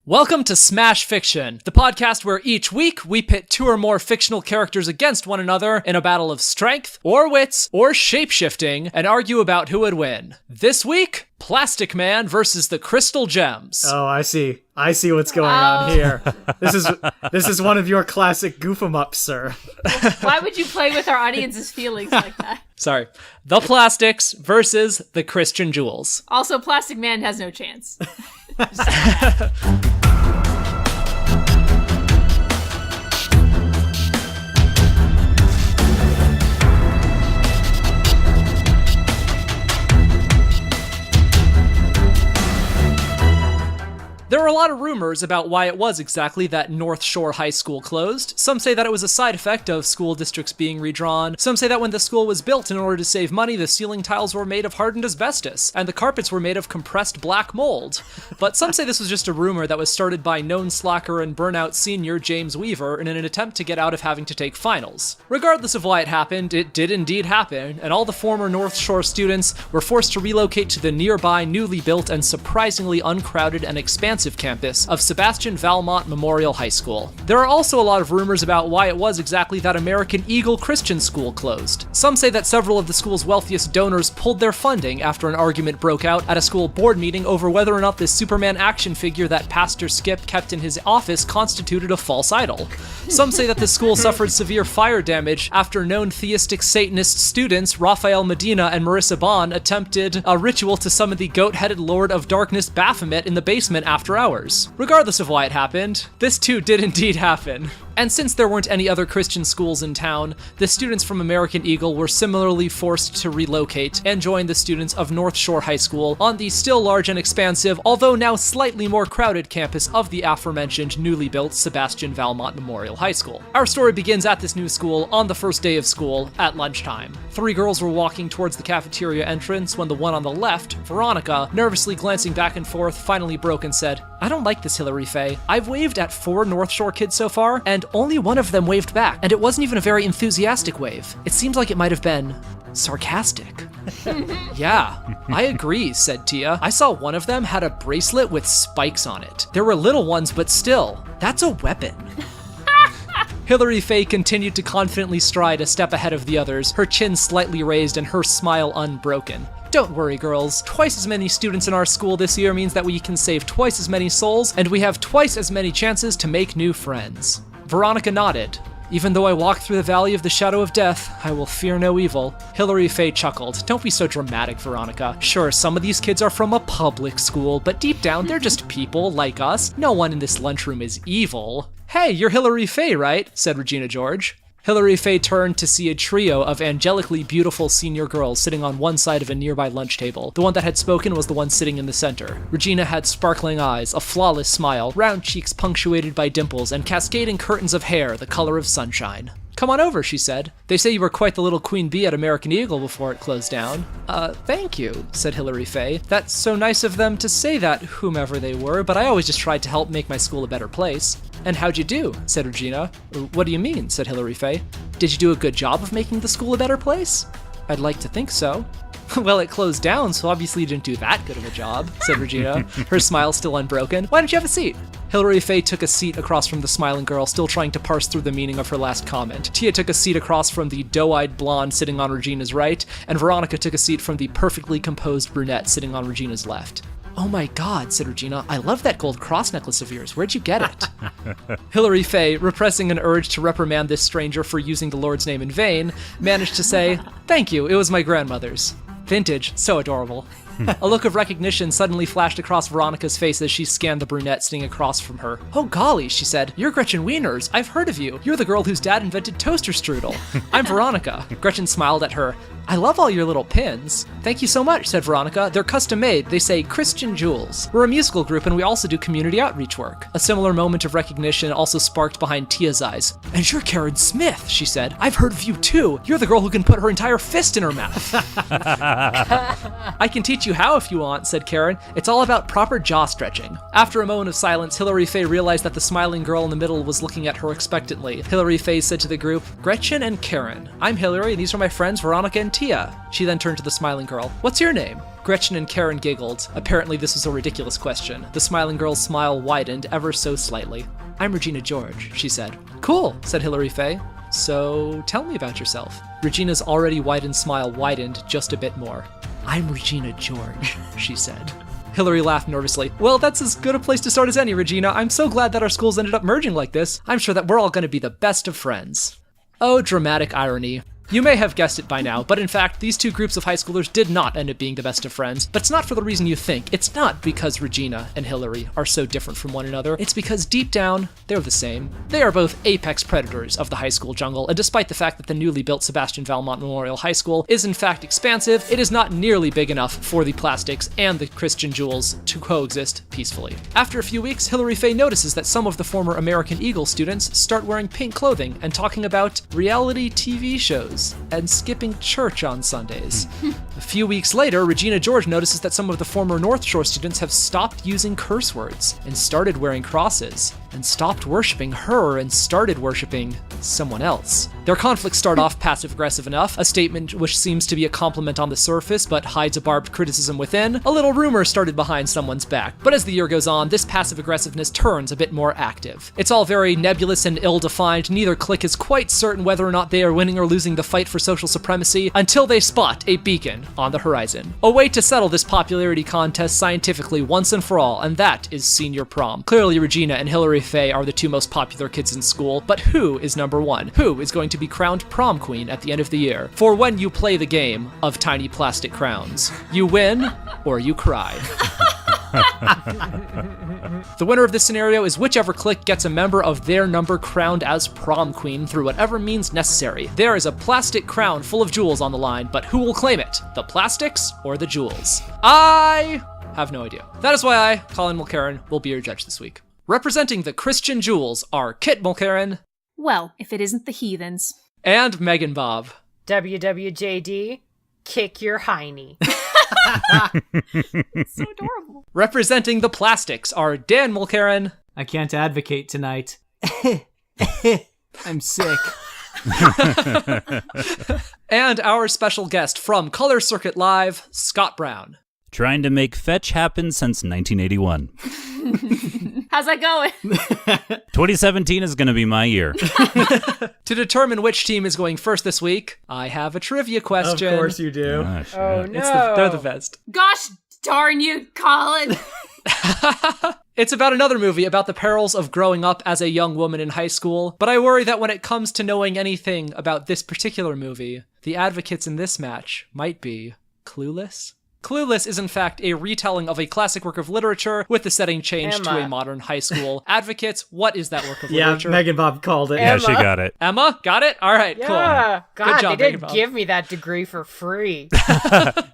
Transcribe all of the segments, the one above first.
Welcome to Smash Fiction, the podcast where each week we pit two or more fictional characters against one another in a battle of strength, or wits, or shape-shifting, and argue about who would win. This week, Plastic Man versus the Crystal Gems. Oh, I see. I see what's going on here. This is one of your classic goof-em-ups, sir. Why would you play with our audience's feelings like that? Sorry. The Plastics versus the Christian Jewels. Also, Plastic Man has no chance. There are a lot of rumors about why it was exactly that North Shore High School closed. Some say that it was a side effect of school districts being redrawn. Some say that when the school was built in order to save money, the ceiling tiles were made of hardened asbestos, and the carpets were made of compressed black mold. But some say this was just a rumor that was started by known slacker and burnout senior James Weaver in an attempt to get out of having to take finals. Regardless of why it happened, it did indeed happen, and all the former North Shore students were forced to relocate to the nearby, newly built, and surprisingly uncrowded and expansive campus of Sebastian Valmont Memorial High School. There are also a lot of rumors about why it was exactly that American Eagle Christian School closed. Some say that several of the school's wealthiest donors pulled their funding after an argument broke out at a school board meeting over whether or not the Superman action figure that Pastor Skip kept in his office constituted a false idol. Some say that the school suffered severe fire damage after known theistic Satanist students Raphael Medina and Marissa Bond attempted a ritual to summon the goat-headed Lord of Darkness Baphomet in the basement after hours. Regardless of why it happened, this too did indeed happen. And since there weren't any other Christian schools in town, the students from American Eagle were similarly forced to relocate and join the students of North Shore High School on the still large and expansive, although now slightly more crowded campus of the aforementioned newly built Sebastian Valmont Memorial High School. Our story begins at this new school on the first day of school at lunchtime. Three girls were walking towards the cafeteria entrance when the one on the left, Veronica, nervously glancing back and forth, finally broke and said, "I don't like this, Hillary Faye. I've waved at 4 North Shore kids so far, and only one of them waved back, and it wasn't even a very enthusiastic wave. It seems like it might have been sarcastic." "Yeah, I agree," said Tia. "I saw one of them had a bracelet with spikes on it. There were little ones, but still, that's a weapon." Hillary Faye continued to confidently stride a step ahead of the others, her chin slightly raised and her smile unbroken. "Don't worry, girls. Twice as many students in our school this year means that we can save twice as many souls, and we have twice as many chances to make new friends." Veronica nodded. "Even though I walk through the valley of the shadow of death, I will fear no evil." Hillary Faye chuckled. "Don't be so dramatic, Veronica. Sure, some of these kids are from a public school, but deep down, they're just people like us. No one in this lunchroom is evil." "Hey, you're Hillary Faye, right?" said Regina George. Hillary Faye turned to see a trio of angelically beautiful senior girls sitting on one side of a nearby lunch table. The one that had spoken was the one sitting in the center. Regina had sparkling eyes, a flawless smile, round cheeks punctuated by dimples, and cascading curtains of hair the color of sunshine. "Come on over," she said. "They say you were quite the little queen bee at American Eagle before it closed down." Thank you," said Hillary Faye. "That's so nice of them to say that, whomever they were, but I always just tried to help make my school a better place." "And how'd you do?" said Regina. "What do you mean?" said Hillary Faye. "Did you do a good job of making the school a better place?" "I'd like to think so." "Well, it closed down, so obviously you didn't do that good of a job," said Regina, her smile still unbroken. "Why don't you have a seat?" Hillary Faye took a seat across from the smiling girl, still trying to parse through the meaning of her last comment. Tia took a seat across from the doe-eyed blonde sitting on Regina's right, and Veronica took a seat from the perfectly composed brunette sitting on Regina's left. "Oh my god," said Regina, "I love that gold cross necklace of yours. Where'd you get it?" Hillary Faye, repressing an urge to reprimand this stranger for using the Lord's name in vain, managed to say, "Thank you, it was my grandmother's." "Vintage, so adorable." A look of recognition suddenly flashed across Veronica's face as she scanned the brunette sitting across from her. "Oh golly," she said, "you're Gretchen Wieners. I've heard of you. You're the girl whose dad invented toaster strudel." "I'm Veronica." Gretchen smiled at her. "I love all your little pins." "Thank you so much," said Veronica. "They're custom made. They say Christian Jewels. We're a musical group and we also do community outreach work." A similar moment of recognition also sparked behind Tia's eyes. "And you're Karen Smith," she said. "I've heard of you too. You're the girl who can put her entire fist in her mouth." "I can teach you you how if you want, said Karen. It's all about proper jaw stretching. After a moment of silence, Hilary Faye realized that the smiling girl in the middle was looking at her expectantly. Hilary Faye said to the group, Gretchen and Karen. I'm Hilary, and these are my friends Veronica and Tia. She then turned to the smiling girl. What's your name? Gretchen and Karen giggled. Apparently this was a ridiculous question. The smiling girl's smile widened ever so slightly. I'm Regina George, she said. Cool, said Hilary Faye. So tell me about yourself. Regina's already widened smile widened just a bit more. I'm Regina George, she said. Hilary laughed nervously. Well, that's as good a place to start as any, Regina. I'm so glad that our schools ended up merging like this. I'm sure that we're all going to be the best of friends. Oh, dramatic irony. You may have guessed it by now, but in fact, these two groups of high schoolers did not end up being the best of friends. But it's not for the reason you think. It's not because Regina and Hilary are so different from one another. It's because deep down, they're the same. They are both apex predators of the high school jungle, and despite the fact that the newly built Sebastian Valmont Memorial High School is in fact expansive, it is not nearly big enough for the plastics and the Christian jewels to coexist peacefully. After a few weeks, Hilary Faye notices that some of the former American Eagle students start wearing pink clothing and talking about reality TV shows and skipping church on Sundays. A few weeks later, Regina George notices that some of the former North Shore students have stopped using curse words and started wearing crosses, and stopped worshiping her and started worshiping someone else. Their conflicts start off passive-aggressive enough, a statement which seems to be a compliment on the surface but hides a barbed criticism within. A little rumor started behind someone's back, but as the year goes on, this passive-aggressiveness turns a bit more active. It's all very nebulous and ill-defined. Neither clique is quite certain whether or not they are winning or losing the fight for social supremacy until they spot a beacon on the horizon. A way to settle this popularity contest scientifically once and for all, and that is senior prom. Clearly, Regina and Hilary Faye are the two most popular kids in school, but who is number one? Who is going to be crowned prom queen at the end of the year? For when you play the game of tiny plastic crowns, you win or you cry. The winner of this scenario is whichever clique gets a member of their number crowned as prom queen through whatever means necessary. There is a plastic crown full of jewels on the line, but who will claim it? The plastics or the jewels? I have no idea. That is why I, Colin Mulcairn, will be your judge this week. Representing the Christian jewels are Kit Mulcairn. Well, if it isn't the heathens. And Megan Bob. WWJD, kick your hiney. It's so adorable. Representing the plastics are Dan Mulcairn. I can't advocate tonight. I'm sick. And our special guest from Color Circuit Live, Scott Brown. Trying to make fetch happen since 1981. How's that going? 2017 is going to be my year. To determine which team is going first this week, I have a trivia question. Of course you do. Gosh, Oh, yeah. no. They're the best. Gosh darn you, Colin. It's about another movie about the perils of growing up as a young woman in high school, but I worry that when it comes to knowing anything about this particular movie, the advocates in this match might be clueless. Clueless is in fact a retelling of a classic work of literature with the setting changed to Emma. a modern high school. Advocates, what is that work of Yeah, literature? Megan Bob called it. Yeah, Emma. she got it. Emma, got it? All right, Yeah. cool. God, Good job, they Megan didn't Bob. give me that degree for free.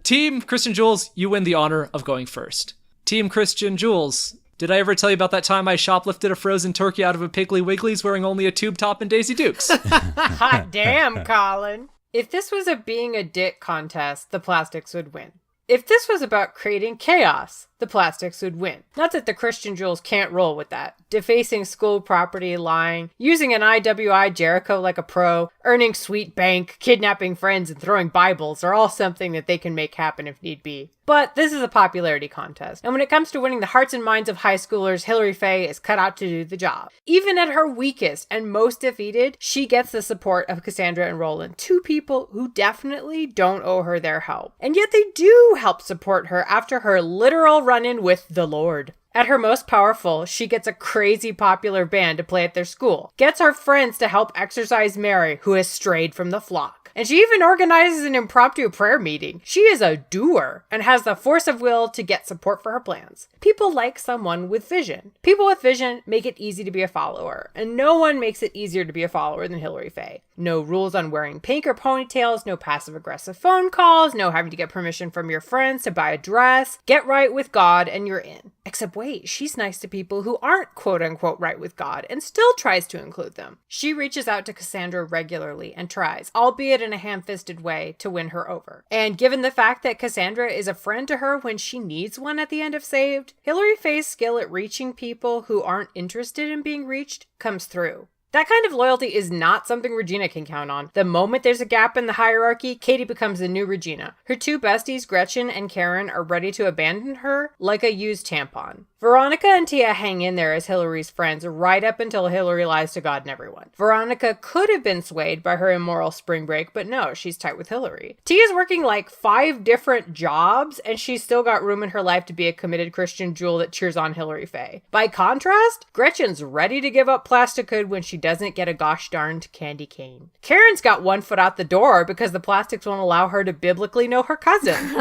Team Christian Jules, you win the honor of going first. Team Christian Jules, did I ever tell you about that time I shoplifted a frozen turkey out of a Piggly Wiggly's wearing only a tube top and Daisy Dukes? Hot damn, Colin. If this was a being a dick contest, the plastics would win. If this was about creating chaos, the plastics would win. Not that the Christian Jules can't roll with that. Defacing school property, lying, using an IWI Jericho like a pro, earning sweet bank, kidnapping friends, and throwing Bibles are all something that they can make happen if need be. But this is a popularity contest, and when it comes to winning the hearts and minds of high schoolers, Hilary Faye is cut out to do the job. Even at her weakest and most defeated, she gets the support of Cassandra and Roland, two people who definitely don't owe her their help. And yet they do help support her after her literal run-in with the Lord. At her most powerful, she gets a crazy popular band to play at their school, gets her friends to help exorcise Mary, who has strayed from the flock. And she even organizes an impromptu prayer meeting. She is a doer and has the force of will to get support for her plans. People like someone with vision. People with vision make it easy to be a follower, and no one makes it easier to be a follower than Hilary Faye. No rules on wearing pink or ponytails, no passive-aggressive phone calls, no having to get permission from your friends to buy a dress. Get right with God and you're in. Except wait, she's nice to people who aren't quote-unquote right with God and still tries to include them. She reaches out to Cassandra regularly and tries, albeit in a ham-fisted way, to win her over. And given the fact that Cassandra is a friend to her when she needs one at the end of Saved, Hilary Faye's skill at reaching people who aren't interested in being reached comes through. That kind of loyalty is not something Regina can count on. The moment there's a gap in the hierarchy, Katie becomes the new Regina. Her two besties, Gretchen and Karen, are ready to abandon her like a used tampon. Veronica and Tia hang in there as Hilary's friends right up until Hilary lies to God and everyone. Veronica could have been swayed by her immoral spring break, but no, she's tight with Hilary. Tia's working like 5 different jobs, and she's still got room in her life to be a committed Christian jewel that cheers on Hilary Faye. By contrast, Gretchen's ready to give up plastichood when she doesn't get a gosh darned candy cane. Karen's got one foot out the door because the plastics won't allow her to biblically know her cousin.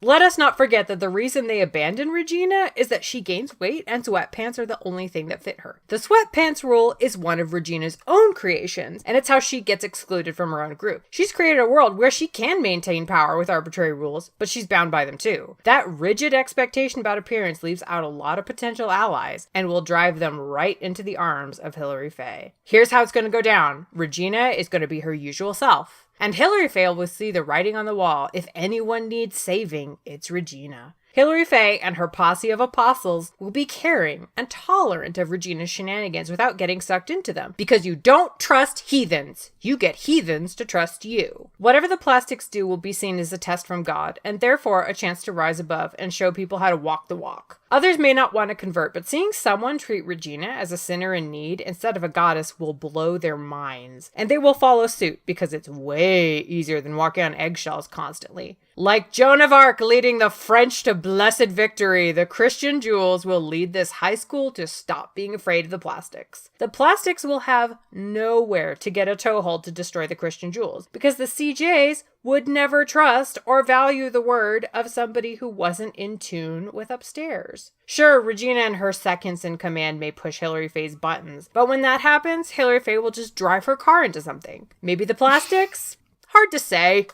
Let us not forget that the reason they abandon Regina is that she gains weight and sweatpants are the only thing that fit her. The sweatpants rule is one of Regina's own creations, and it's how she gets excluded from her own group. She's created a world where she can maintain power with arbitrary rules, but she's bound by them too. That rigid expectation about appearance leaves out a lot of potential allies and will drive them right into the arms of Hilary Faye. Here's how it's going to go down. Regina is going to be her usual self, and Hilary Faye will see the writing on the wall. If anyone needs saving, it's Regina. Hilary Faye and her posse of apostles will be caring and tolerant of Regina's shenanigans without getting sucked into them. Because you don't trust heathens. You get heathens to trust you. Whatever the plastics do will be seen as a test from God, and therefore a chance to rise above and show people how to walk the walk. Others may not want to convert, but seeing someone treat Regina as a sinner in need instead of a goddess will blow their minds. And they will follow suit because it's way easier than walking on eggshells constantly. Like Joan of Arc leading the French to blessed victory, the Christian jewels will lead this high school to stop being afraid of the plastics. The plastics will have nowhere to get a toehold to destroy the Christian jewels because the CJs would never trust or value the word of somebody who wasn't in tune with upstairs. Sure, Regina and her seconds in command may push Hilary Faye's buttons, but when that happens, Hilary Faye will just drive her car into something. Maybe the plastics? Hard to say.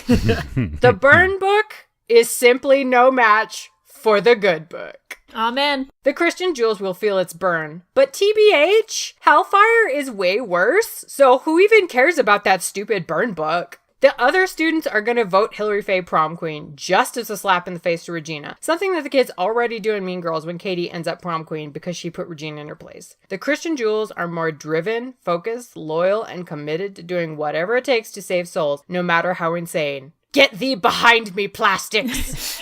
The burn book is simply no match for the good book. Amen. The Christian jewels will feel its burn, but TBH, Hellfire is way worse, so who even cares about that stupid burn book? The other students are going to vote Hilary Faye prom queen just as a slap in the face to Regina, something that the kids already do in Mean Girls when Katie ends up prom queen because she put Regina in her place. The Christian jewels are more driven, focused, loyal, and committed to doing whatever it takes to save souls, no matter how insane. Get thee behind me, plastics!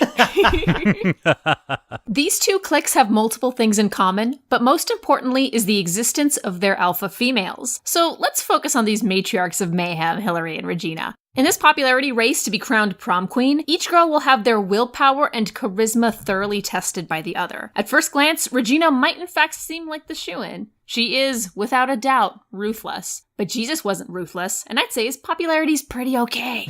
These two cliques have multiple things in common, but most importantly is the existence of their alpha females. So let's focus on these matriarchs of mayhem, Hilary and Regina. In this popularity race to be crowned prom queen, each girl will have their willpower and charisma thoroughly tested by the other. At first glance, Regina might in fact seem like the shoo-in. She is, without a doubt, ruthless. But Jesus wasn't ruthless, and I'd say his popularity's pretty okay.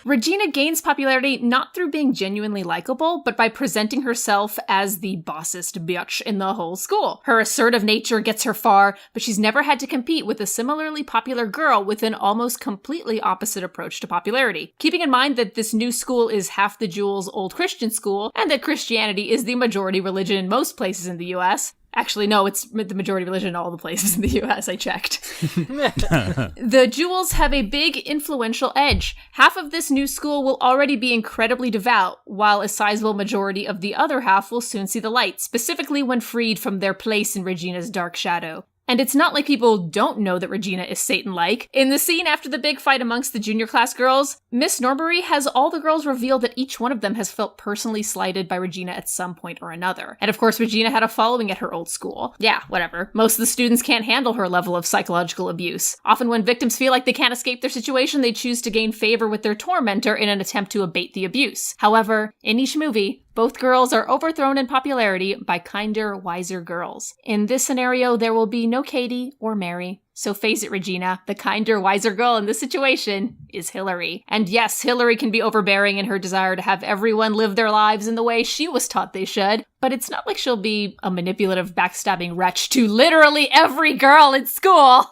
Regina gains popularity not through being genuinely likable, but by presenting herself as the bossest bitch in the whole school. Her assertive nature gets her far, but she's never had to compete with a similarly popular girl with an almost completely opposite approach to popularity. Keeping in mind that this new school is half the Jewel's old Christian school, and that Christianity is the majority religion in most places in the US. Actually, no, it's the majority religion in all the places in the US, I checked. The Jewels have a big influential edge. Half of this new school will already be incredibly devout, while a sizable majority of the other half will soon see the light, specifically when freed from their place in Regina's dark shadow. And it's not like people don't know that Regina is Satan-like. In the scene after the big fight amongst the junior class girls, Miss Norbury has all the girls reveal that each one of them has felt personally slighted by Regina at some point or another. And of course, Regina had a following at her old school. Yeah, whatever. Most of the students can't handle her level of psychological abuse. Often when victims feel like they can't escape their situation, they choose to gain favor with their tormentor in an attempt to abate the abuse. However, in each movie, both girls are overthrown in popularity by kinder, wiser girls. In this scenario, there will be no Katie or Mary. So face it, Regina, the kinder, wiser girl in this situation is Hillary. And yes, Hillary can be overbearing in her desire to have everyone live their lives in the way she was taught they should, but it's not like she'll be a manipulative, backstabbing wretch to literally every girl in school.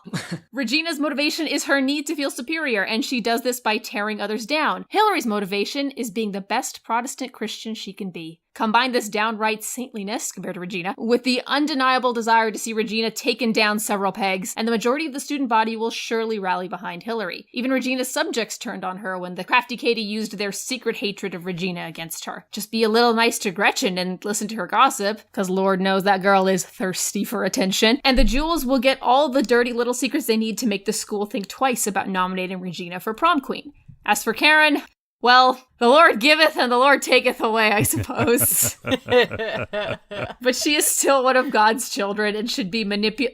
Regina's motivation is her need to feel superior, and she does this by tearing others down. Hillary's motivation is being the best Protestant Christian she can be. Combine this downright saintliness, compared to Regina, with the undeniable desire to see Regina taken down several pegs, and the majority of the student body will surely rally behind Hillary. Even Regina's subjects turned on her when the crafty Katie used their secret hatred of Regina against her. Just be a little nice to Gretchen and listen to her gossip, because Lord knows that girl is thirsty for attention, and the Jewels will get all the dirty little secrets they need to make the school think twice about nominating Regina for prom queen. As for Karen, well, the Lord giveth and the Lord taketh away, I suppose. But she is still one of God's children and should be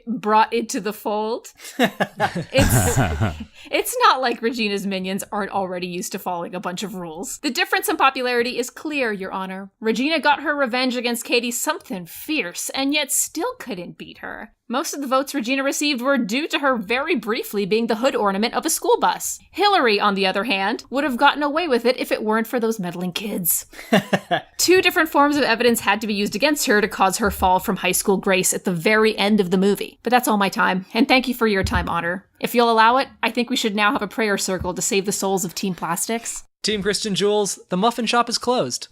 brought into the fold. It's not like Regina's minions aren't already used to following a bunch of rules. The difference in popularity is clear, Your Honor. Regina got her revenge against Katie something fierce, and yet still couldn't beat her. Most of the votes Regina received were due to her very briefly being the hood ornament of a school bus. Hillary, on the other hand, would have gotten away with it if it weren't for those meddling kids. Two different forms of evidence had to be used against her to cause her fall from high school grace at the very end of the movie. But that's all my time, and thank you for your time, Honor. If you'll allow it, I think we should now have a prayer circle to save the souls of Team Plastics. Team Christian Jules, the muffin shop is closed.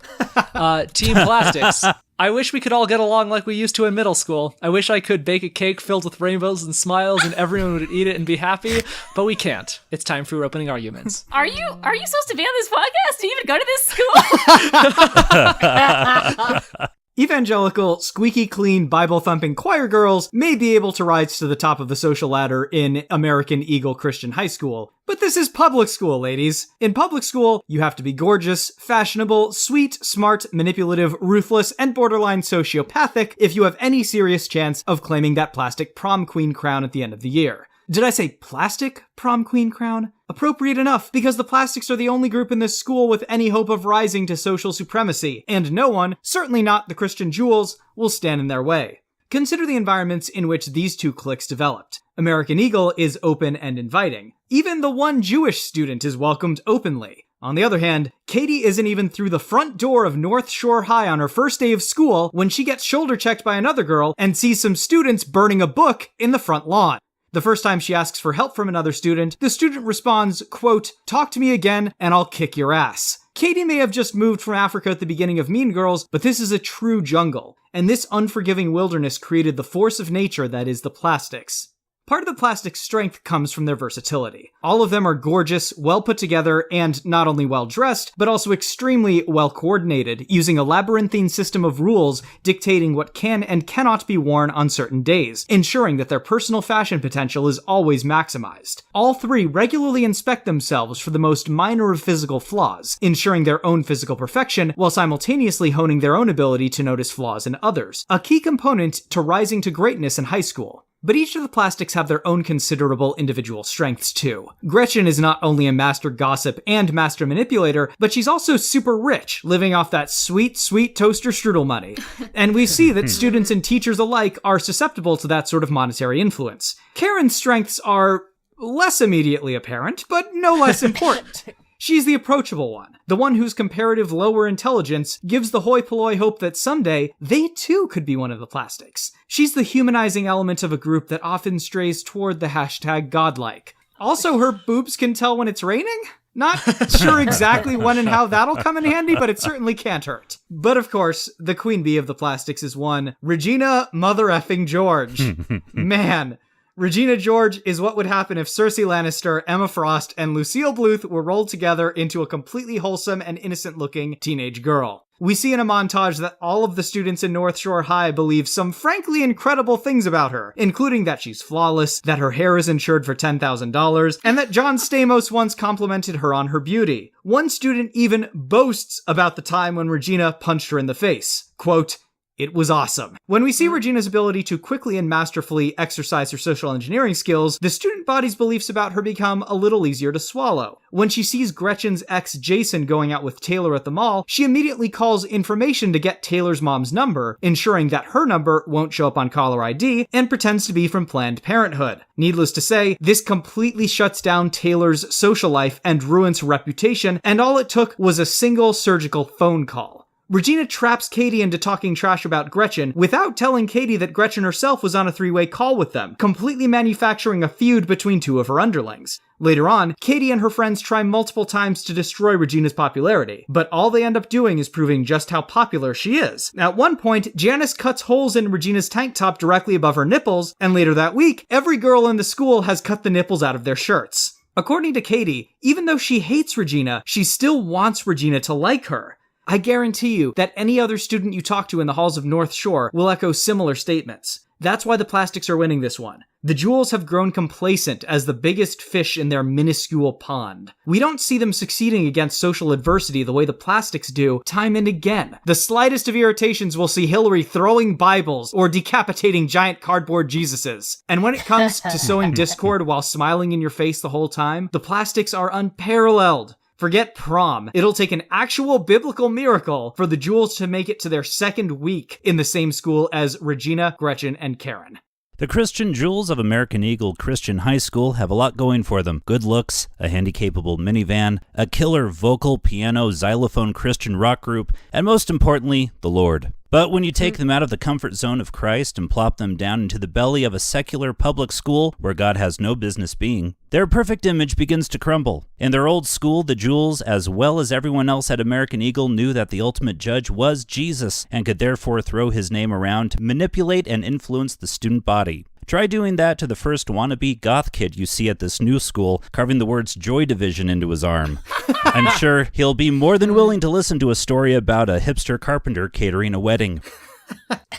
Team Plastics, I wish we could all get along like we used to in middle school. I wish I could bake a cake filled with rainbows and smiles and everyone would eat it and be happy, but we can't. It's time for opening arguments. Are you supposed to be on this podcast? Do you even go to this school? Evangelical, squeaky clean, Bible-thumping choir girls may be able to rise to the top of the social ladder in American Eagle Christian High School. But this is public school, ladies. In public school, you have to be gorgeous, fashionable, sweet, smart, manipulative, ruthless, and borderline sociopathic if you have any serious chance of claiming that plastic prom queen crown at the end of the year. Did I say plastic prom queen crown? Appropriate enough, because the Plastics are the only group in this school with any hope of rising to social supremacy, and no one, certainly not the Christian Jewels, will stand in their way. Consider the environments in which these two cliques developed. American Eagle is open and inviting. Even the one Jewish student is welcomed openly. On the other hand, Katie isn't even through the front door of North Shore High on her first day of school when she gets shoulder-checked by another girl and sees some students burning a book in the front lawn. The first time she asks for help from another student, the student responds, quote, "Talk to me again and I'll kick your ass." Katie may have just moved from Africa at the beginning of Mean Girls, but this is a true jungle, and this unforgiving wilderness created the force of nature that is the Plastics. Part of the Plastics' strength comes from their versatility. All of them are gorgeous, well put together, and not only well dressed, but also extremely well coordinated, using a labyrinthine system of rules dictating what can and cannot be worn on certain days, ensuring that their personal fashion potential is always maximized. All three regularly inspect themselves for the most minor of physical flaws, ensuring their own physical perfection while simultaneously honing their own ability to notice flaws in others, a key component to rising to greatness in high school. But each of the Plastics have their own considerable individual strengths too. Gretchen is not only a master gossip and master manipulator, but she's also super rich, living off that sweet, sweet toaster strudel money. And we see that students and teachers alike are susceptible to that sort of monetary influence. Karen's strengths are less immediately apparent, but no less important. She's the approachable one, the one whose comparative lower intelligence gives the hoi polloi hope that someday they too could be one of the Plastics. She's the humanizing element of a group that often strays toward the hashtag godlike. Also, her boobs can tell when it's raining? Not sure exactly when and how that'll come in handy, but it certainly can't hurt. But of course, the queen bee of the Plastics is one Regina mother effing George. Man. Regina George is what would happen if Cersei Lannister, Emma Frost, and Lucille Bluth were rolled together into a completely wholesome and innocent-looking teenage girl. We see in a montage that all of the students in North Shore High believe some frankly incredible things about her, including that she's flawless, that her hair is insured for $10,000, and that John Stamos once complimented her on her beauty. One student even boasts about the time when Regina punched her in the face. Quote, It was awesome. When we see Regina's ability to quickly and masterfully exercise her social engineering skills, the student body's beliefs about her become a little easier to swallow. When she sees Gretchen's ex Jason going out with Taylor at the mall, she immediately calls information to get Taylor's mom's number, ensuring that her number won't show up on caller ID, and pretends to be from Planned Parenthood. Needless to say, this completely shuts down Taylor's social life and ruins her reputation, and all it took was a single surgical phone call. Regina traps Katie into talking trash about Gretchen without telling Katie that Gretchen herself was on a three-way call with them, completely manufacturing a feud between two of her underlings. Later on, Katie and her friends try multiple times to destroy Regina's popularity, but all they end up doing is proving just how popular she is. At one point, Janice cuts holes in Regina's tank top directly above her nipples, and later that week, every girl in the school has cut the nipples out of their shirts. According to Katie, even though she hates Regina, she still wants Regina to like her. I guarantee you that any other student you talk to in the halls of North Shore will echo similar statements. That's why the plastics are winning this one. The Jewels have grown complacent as the biggest fish in their minuscule pond. We don't see them succeeding against social adversity the way the plastics do time and again. The slightest of irritations will see Hillary throwing Bibles or decapitating giant cardboard Jesuses. And when it comes to sowing discord while smiling in your face the whole time, the plastics are unparalleled. Forget prom. It'll take an actual biblical miracle for the Jewels to make it to their second week in the same school as Regina, Gretchen, and Karen. The Christian Jewels of American Eagle Christian High School have a lot going for them. Good looks, a handy-capable minivan, a killer vocal, piano, xylophone Christian rock group, and most importantly, the Lord. But when you take them out of the comfort zone of Christ and plop them down into the belly of a secular public school where God has no business being, their perfect image begins to crumble. In their old school, the Jewels, as well as everyone else at American Eagle, knew that the ultimate judge was Jesus and could therefore throw his name around to manipulate and influence the student body. Try doing that to the first wannabe goth kid you see at this new school, carving the words Joy Division into his arm. I'm sure he'll be more than willing to listen to a story about a hipster carpenter catering a wedding.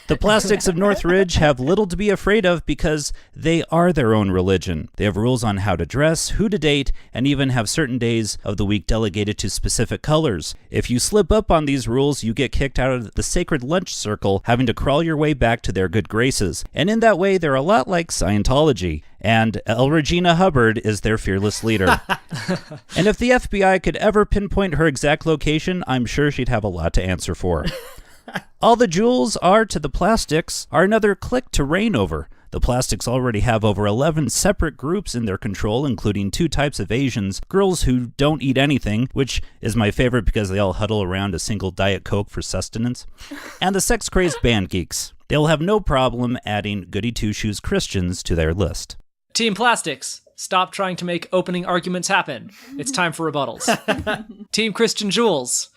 The plastics of Northridge have little to be afraid of because they are their own religion. They have rules on how to dress, who to date, and even have certain days of the week delegated to specific colors. If you slip up on these rules, you get kicked out of the sacred lunch circle, having to crawl your way back to their good graces. And in that way, they're a lot like Scientology. And El Regina Hubbard is their fearless leader. And if the FBI could ever pinpoint her exact location, I'm sure she'd have a lot to answer for. All the Jewels are to the plastics are another clique to reign over. The plastics already have over 11 separate groups in their control, including 2 types of Asians, girls who don't eat anything, which is my favorite because they all huddle around a single Diet Coke for sustenance, and the sex-crazed band geeks. They'll have no problem adding goody-two-shoes Christians to their list. Team Plastics, stop trying to make opening arguments happen. It's time for rebuttals. Team Christian Jewels.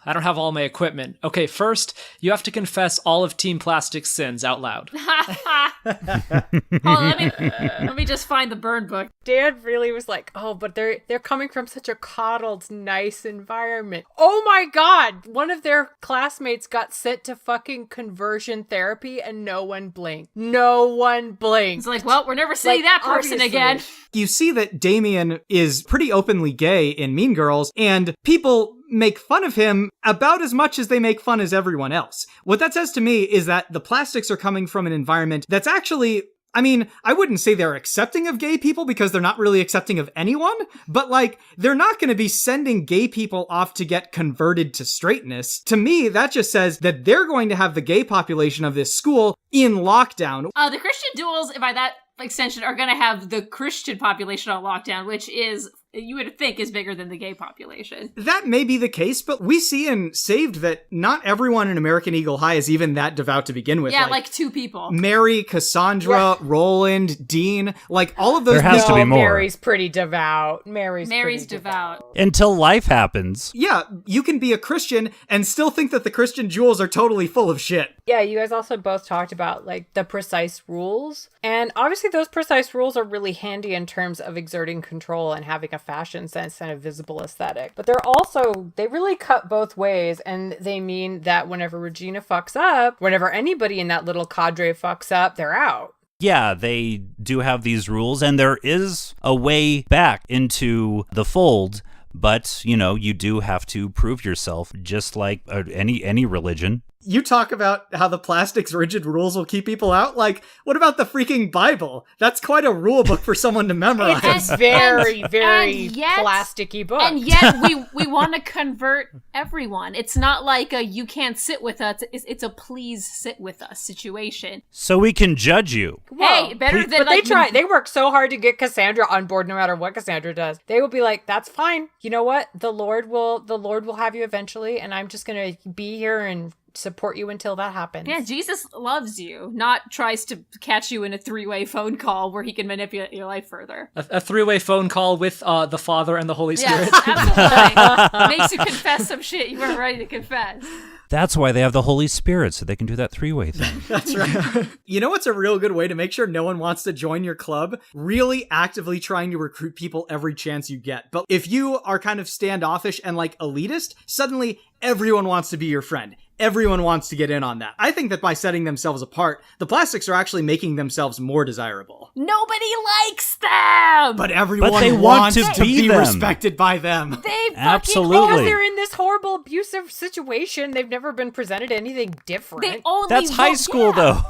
I don't have all my equipment. Okay, first, you have to confess all of Team Plastic's sins out loud. Hold on, let me just find the burn book. Dad really was like, oh, but they're coming from such a coddled, nice environment. Oh my God! One of their classmates got sent to fucking conversion therapy and no one blinked. No one blinked. It's like, well, we're never seeing that person obviously. again. You see that Damien is pretty openly gay in Mean Girls, and people make fun of him about as much as they make fun as everyone else. What that says to me is that the plastics are coming from an environment that's actually, I mean, I wouldn't say they're accepting of gay people because they're not really accepting of anyone, but like, they're not going to be sending gay people off to get converted to straightness. To me, that just says that they're going to have the gay population of this school in lockdown. The Christian Duels, by that extension, are going to have the Christian population on lockdown, which is, you would think, is bigger than the gay population. That may be the case, but we see in Saved that not everyone in American Eagle High is even that devout to begin with. Yeah, like 2 people. Mary, Cassandra, Roland, Dean, like all of those. There has to be more. Mary's pretty devout. Mary's pretty devout. Until life happens. Yeah, you can be a Christian and still think that the Christian Jewels are totally full of shit. Yeah, you guys also both talked about like the precise rules. And obviously those precise rules are really handy in terms of exerting control and having a fashion sense and a visible aesthetic. But they really cut both ways, and they mean that whenever Regina fucks up, whenever anybody in that little cadre fucks up, they're out. Yeah, they do have these rules, and there is a way back into the fold, but, you know, you do have to prove yourself, just like any religion. You talk about how the plastic's rigid rules will keep people out. Like, what about the freaking Bible? That's quite a rule book for someone to memorize. It's a very, very and yet- plasticky book. And yet we want to convert everyone. It's not like a you can't sit with us. It's a please sit with us situation. So we can judge you. Hey, better than But like they try. They work so hard to get Cassandra on board no matter what Cassandra does. They will be like, that's fine. You know what? The Lord will have you eventually, and I'm just going to be here and support you until that happens. Yeah, Jesus loves you, not tries to catch you in a 3-way phone call where he can manipulate your life further. A 3-way phone call with the Father and the Holy Spirit. Yes, absolutely. Makes you confess some shit you weren't ready to confess. That's why they have the Holy Spirit, so they can do that 3-way thing. That's right. You know what's a real good way to make sure no one wants to join your club? Really actively trying to recruit people every chance you get. But if you are kind of standoffish and like elitist, suddenly everyone wants to be your friend. Everyone wants to get in on that. I think that by setting themselves apart, the plastics are actually making themselves more desirable. Nobody likes them! But everyone But they wants want to to be be them. respected by them. They fucking Absolutely. Because they're in this horrible abusive situation. They've never been presented anything different. They only That's high school, though.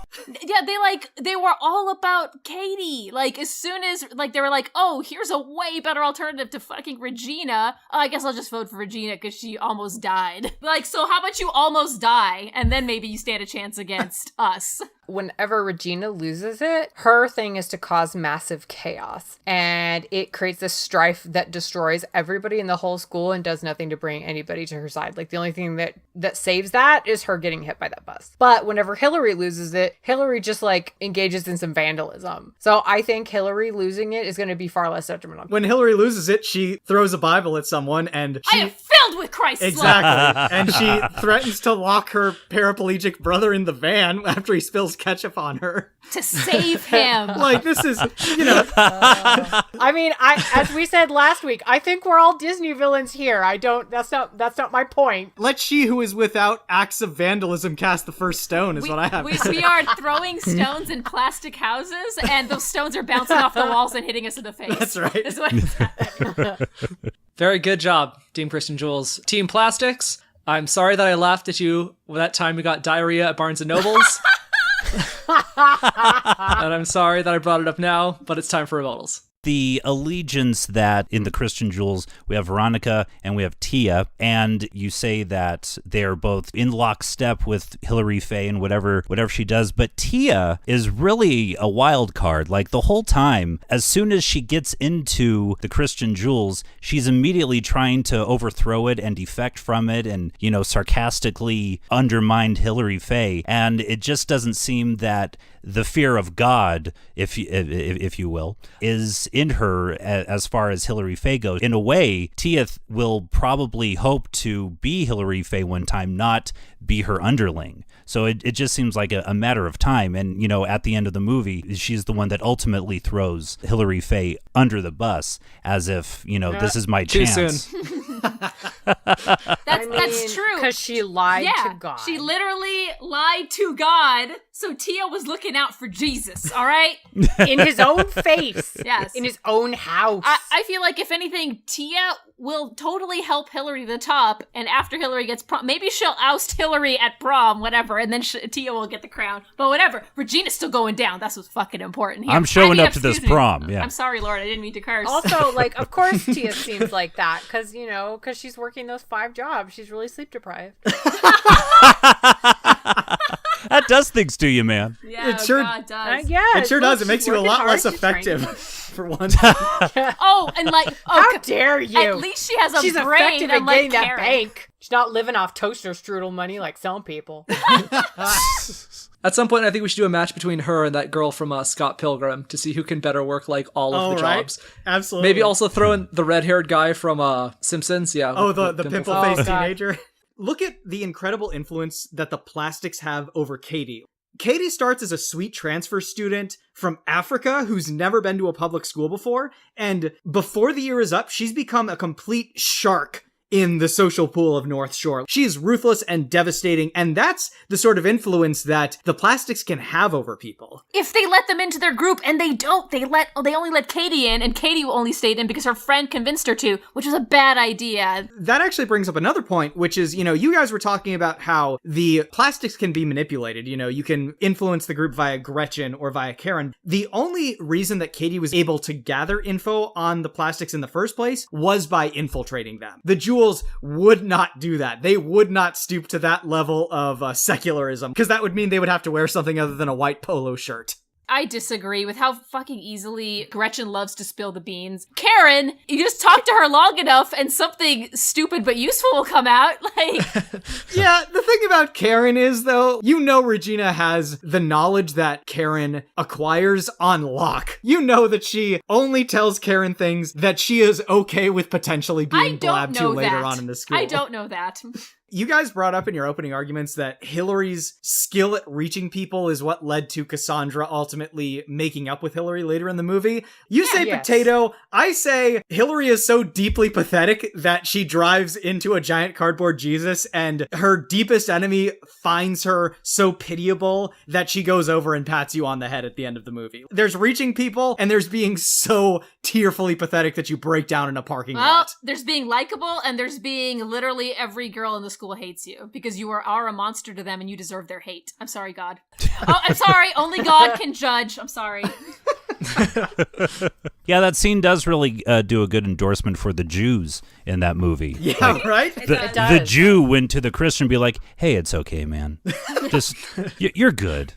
Yeah, they were all about Katie. Like, as soon as, like, they were like, oh, here's a way better alternative to fucking Regina. Oh, I guess I'll just vote for Regina because she almost died. Like, so how about you almost die, and then maybe you stand a chance against us. Whenever Regina loses it, her thing is to cause massive chaos. And it creates this strife that destroys everybody in the whole school and does nothing to bring anybody to her side. Like, the only thing that saves that is her getting hit by that bus. But whenever Hillary loses it, Hillary just, like, engages in some vandalism. So I think Hillary losing it is going to be far less detrimental. When Hillary loses it, she throws a Bible at someone and I am filled with Christ's love. Exactly. And she threatens to lock her paraplegic brother in the van after he spills ketchup on her. To save him. Like, this is, you know. I mean, as we said last week, I think we're all Disney villains here. That's not my point. Let she who is without acts of vandalism cast the first stone is what I have. We are throwing stones in plastic houses, and those stones are bouncing off the walls and hitting us in the face. That's right. That's what is happening. Very good job, Team Christian Jules. Team Plastics, I'm sorry that I laughed at you that time we got diarrhea at Barnes & Noble's. And I'm sorry that I brought it up now, but it's time for rebuttals. The allegiance that in the Christian Jules, we have Veronica and we have Tia, and you say that they're both in lockstep with Hilary Faye and whatever she does, but Tia is really a wild card. Like, the whole time, as soon as she gets into the Christian Jules, she's immediately trying to overthrow it and defect from it and, you know, sarcastically undermine Hilary Faye, and it just doesn't seem that the fear of God, if you will, is in her as far as Hilary Faye goes. In a way, Tia will probably hope to be Hilary Faye one time, not be her underling. So it just seems like a matter of time. And, you know, at the end of the movie, she's the one that ultimately throws Hilary Faye under the bus as if, you know, this is my Too chance. soon. That's true. Because she lied to God. She literally lied to God, so Tia was looking out for Jesus, all right? In his own face. Yes. In his own house. I feel like, if anything, Tia will totally help Hillary to the top, and after Hillary gets prom, maybe she'll oust Hillary at prom, whatever, and then Tia will get the crown. But whatever, Regina's still going down. That's what's fucking important here. I'm showing up to this excuse me. prom, yeah. I'm sorry, Lord, I didn't mean to curse. Also, like, of course Tia seems like that, because she's working those 5 jobs. She's really sleep deprived. That does things to you, man. Yeah, It sure- God does. Yeah, It sure does. It makes you a lot less She's effective trying. for one. Oh, and like, How dare you? At least she has a She's brain, effective at unlike getting that Karen. bank. She's not living off toaster strudel money like some people. At some point, I think we should do a match between her and that girl from Scott Pilgrim to see who can better work like all of the jobs. Absolutely. Maybe also throw in the red-haired guy from Simpsons. Yeah. Oh, with the pimple pimple-faced face. Oh, God. teenager. Look at the incredible influence that the plastics have over Katie. Katie starts as a sweet transfer student from Africa who's never been to a public school before, and before the year is up, she's become a complete shark in the social pool of North Shore. She is ruthless and devastating, and that's the sort of influence that the plastics can have over people. If they let them into their group, and they don't, they only let Katie in, and Katie only stayed in because her friend convinced her to, which was a bad idea. That actually brings up another point, which is, you guys were talking about how the plastics can be manipulated. You can influence the group via Gretchen or via Karen. The only reason that Katie was able to gather info on the plastics in the first place was by infiltrating them. The Jewels would not do that. They would not stoop to that level of secularism, because that would mean they would have to wear something other than a white polo shirt. I disagree with how fucking easily Gretchen loves to spill the beans. Karen, you just talk to her long enough and something stupid but useful will come out. Yeah, the thing about Karen is, though, Regina has the knowledge that Karen acquires on lock. You know that she only tells Karen things that she is okay with potentially being blabbed to later on in the school. I don't know that. You guys brought up in your opening arguments that Hillary's skill at reaching people is what led to Cassandra ultimately making up with Hillary later in the movie. You say potato, I say Hillary is so deeply pathetic that she drives into a giant cardboard Jesus and her deepest enemy finds her so pitiable that she goes over and pats you on the head at the end of the movie. There's reaching people and there's being so tearfully pathetic that you break down in a parking lot. There's being likable and there's being literally every girl in the school hates you because you are a monster to them and you deserve their hate. I'm sorry, God. Oh, I'm sorry. Only God can judge. I'm sorry. Yeah, that scene does really do a good endorsement for the Jews in that movie. Yeah, right? The Jew went to the Christian and be like, hey, it's okay, man. Just, you're good.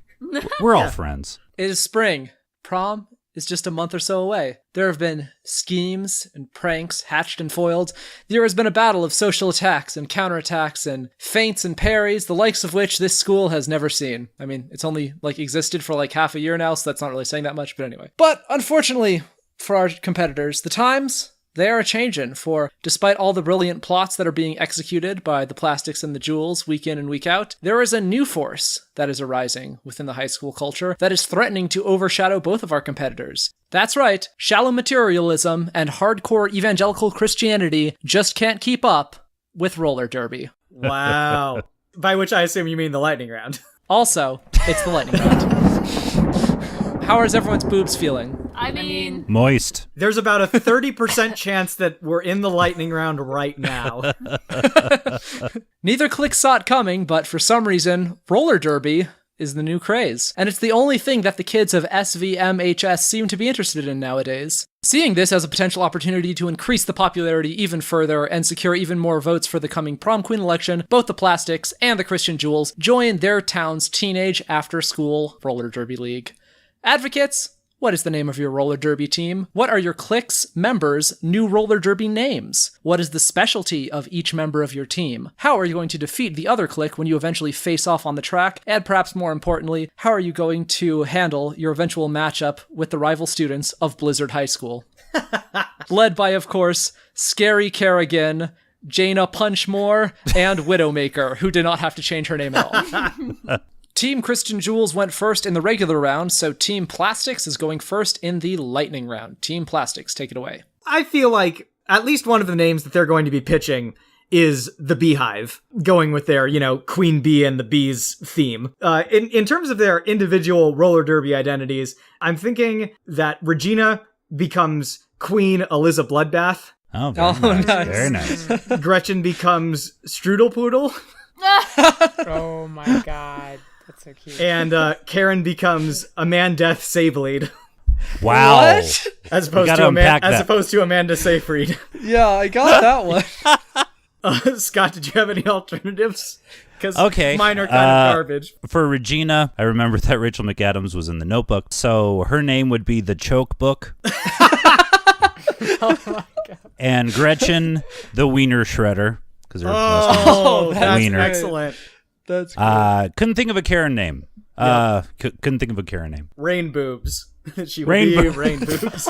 We're all friends. It is spring. Prom is just a month or so away. There have been schemes and pranks hatched and foiled. There has been a battle of social attacks and counterattacks and feints and parries, the likes of which this school has never seen. I mean, it's only existed for half a year now, so that's not really saying that much, but anyway. But unfortunately for our competitors, the times, they are a-changin', for despite all the brilliant plots that are being executed by the plastics and the Jewels week in and week out, there is a new force that is arising within the high school culture that is threatening to overshadow both of our competitors. That's right, shallow materialism and hardcore evangelical Christianity just can't keep up with roller derby. Wow. By which I assume you mean the lightning round. Also, it's the lightning round. How is everyone's boobs feeling? I mean... Moist. There's about a 30% chance that we're in the lightning round right now. Neither clique saw it coming, but for some reason, roller derby is the new craze. And it's the only thing that the kids of SVMHS seem to be interested in nowadays. Seeing this as a potential opportunity to increase the popularity even further and secure even more votes for the coming Prom Queen election, both the Plastics and the Christian Jewels join their town's teenage after-school roller derby league. Advocates, what is the name of your roller derby team? What are your clique's members' new roller derby names? What is the specialty of each member of your team? How are you going to defeat the other clique when you eventually face off on the track? And perhaps more importantly, how are you going to handle your eventual matchup with the rival students of Blizzard High School? Led by, of course, Scary Kerrigan, Jaina Punchmore, and Widowmaker, who did not have to change her name at all. Team Christian Jewels went first in the regular round, so Team Plastics is going first in the lightning round. Team Plastics, take it away. I feel like at least one of the names that they're going to be pitching is the Beehive, going with their, Queen Bee and the Bees theme. In terms of their individual roller derby identities, I'm thinking that Regina becomes Queen Eliza Bloodbath. Oh, very nice. Nice. Very nice. Gretchen becomes Strudelpoodle. Oh my god. That's so cute. And Karen becomes A Man Death Saybleed. Wow. What? As opposed to Amanda Seyfried. Yeah, I got that one. Scott, did you have any alternatives? Because okay. Mine are kind of garbage. For Regina, I remember that Rachel McAdams was in The Notebook, so her name would be The Choke Book. Oh my god. And Gretchen, The Wiener Shredder. That's wiener. Excellent. That's great. Couldn't think of a Karen name. Couldn't think of a Karen name. Rain boobs. She would Rain be Rain boobs.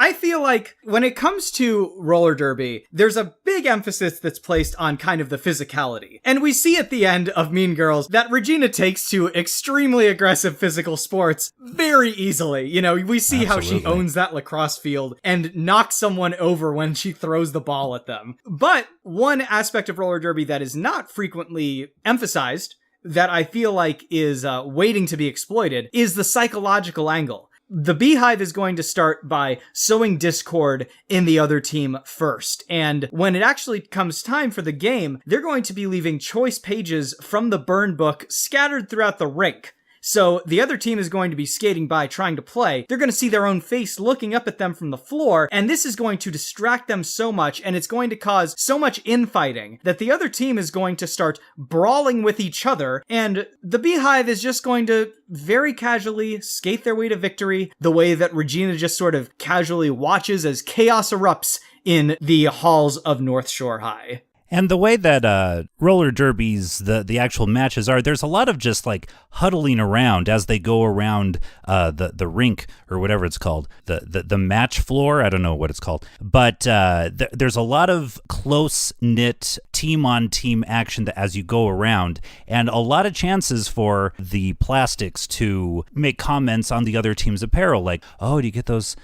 I feel like when it comes to roller derby, there's a big emphasis that's placed on kind of the physicality. And we see at the end of Mean Girls that Regina takes to extremely aggressive physical sports very easily. You know, we see how she owns that lacrosse field and knocks someone over when she throws the ball at them. But one aspect of roller derby that is not frequently emphasized, that I feel like is waiting to be exploited, is the psychological angle. The Beehive is going to start by sowing discord in the other team first. And when it actually comes time for the game, they're going to be leaving choice pages from the burn book scattered throughout the rink. So the other team is going to be skating by trying to play. They're going to see their own face looking up at them from the floor, and this is going to distract them so much, and it's going to cause so much infighting that the other team is going to start brawling with each other, and the Beehive is just going to very casually skate their way to victory, the way that Regina just sort of casually watches as chaos erupts in the halls of North Shore High. And the way that roller derbies, the actual matches are, there's a lot of just like huddling around as they go around the rink or whatever it's called, the match floor. I don't know what it's called, but there's a lot of close knit team on team action as you go around, and a lot of chances for the plastics to make comments on the other team's apparel, like, "Oh, did you get those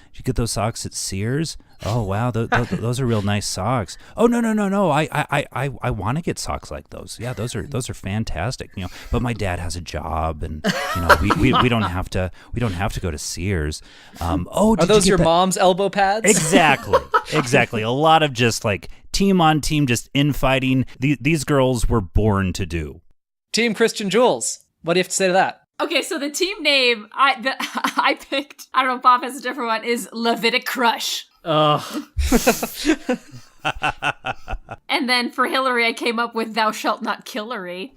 socks at Sears? Oh wow, those are real nice socks. Oh no, I want to get socks like those. Yeah, those are fantastic. You know, but my dad has a job, and you know we don't have to go to Sears. Are those your mom's elbow pads? Exactly. A lot of just like team on team, just infighting. These girls were born to do. Team Christian Jules. What do you have to say to that? Okay, so the team name I picked, I don't know if Bob has a different one, is Levitic Crush. Ugh. And then for Hillary, I came up with Thou Shalt Not Killery.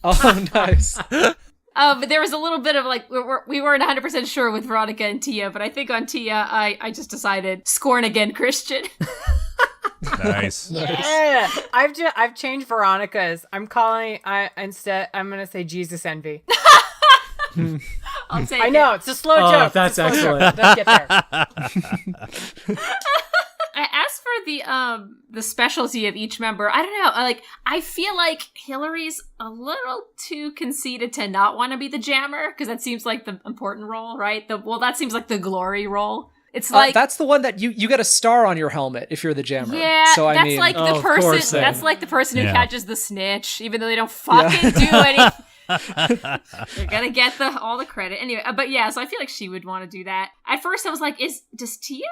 Oh, nice. But there was a little bit of like, we weren't 100% sure with Veronica and Tia, but I think on Tia, I just decided Scorn Again Christian. Nice. Yeah. I've changed Veronica's. I'm going to say Jesus Envy. I'll take I know, it's a slow joke. That's excellent. Let's get there. As for the specialty of each member, I don't know. I feel like Hillary's a little too conceited to not want to be the jammer, because that seems like the important role, right? That seems like the glory role. It's like that's the one that you get a star on your helmet if you're the jammer. Yeah, so that's like the person. That's like the person who catches the snitch, even though they don't fucking do anything. You're gonna get all the credit anyway. But yeah, so I feel like she would want to do that. At first, I was like, is Tia